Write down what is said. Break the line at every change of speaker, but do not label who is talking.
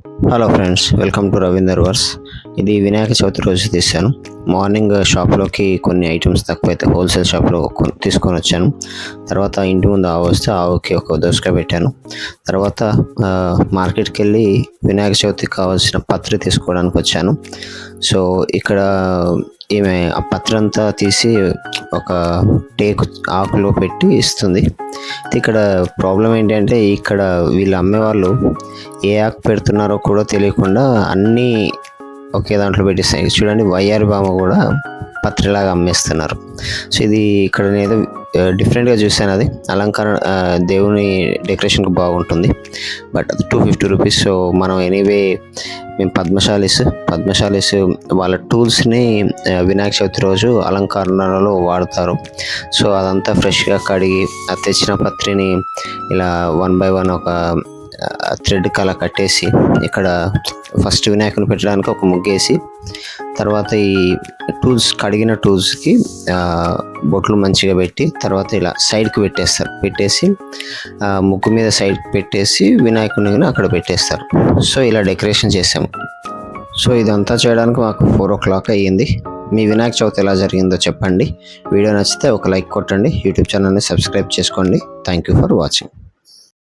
Hello friends, welcome to Raveender verse. ఇది వినాయక చవితి రోజు తీశాను. మార్నింగ్ షాప్లోకి కొన్ని ఐటమ్స్ తక్కువైతే హోల్సేల్ షాప్లో తీసుకొని వచ్చాను. తర్వాత ఇంటి ముందు ఆవు వస్తే ఆవుకి ఒక దోసకాయ పెట్టాను. తర్వాత మార్కెట్కి వెళ్ళి వినాయక చవితికి కావాల్సిన పత్రి తీసుకోవడానికి వచ్చాను. సో ఇక్కడ ఈమె ఆ పత్రి అంతా తీసి ఒక టేకు ఆకులో పెట్టి ఇస్తుంది. ఇక్కడ ప్రాబ్లం ఏంటంటే, ఇక్కడ వీళ్ళు అమ్మేవాళ్ళు ఏ ఆకు పెడుతున్నారో కూడా తెలియకుండా అన్నీ ఒకే దాంట్లో పెట్టిస్తాయి. చూడండి, వయ్యారి బామ కూడా పత్రిలాగా అమ్మేస్తున్నారు. సో ఇది ఇక్కడ నేను డిఫరెంట్గా చూసాను. అది అలంకరణ దేవుని డెకరేషన్కి బాగుంటుంది. బట్ అది 250 రూపీస్. సో మనం ఎనీవే మేము పద్మశాలీస్ వాళ్ళ టూల్స్ని వినాయక చవితి రోజు అలంకరణలో వాడతారు. సో అదంతా ఫ్రెష్గా కడిగి అది తెచ్చిన పత్రిని ఇలా 1 by 1 ఒక థ్రెడ్ కల కట్టేసి ఇక్కడ ఫస్ట్ వినాయకుని పెట్టడానికి ఒక ముగ్గేసి, తర్వాత ఈ టూల్స్ కడిగిన టూల్స్కి బొట్లు మంచిగా పెట్టి తర్వాత ఇలా సైడ్కి పెట్టేసి ముగ్గు మీద సైడ్కి పెట్టేసి వినాయకుని అక్కడ పెట్టేస్తారు. సో ఇలా డెకరేషన్ చేసాము. సో ఇదంతా చేయడానికి మాకు 4 o'clock అయ్యింది. మీ వినాయక చవితి ఎలా జరిగిందో చెప్పండి. వీడియో నచ్చితే ఒక లైక్ కొట్టండి. యూట్యూబ్ ఛానల్ని సబ్స్క్రైబ్ చేసుకోండి. Thank you for watching.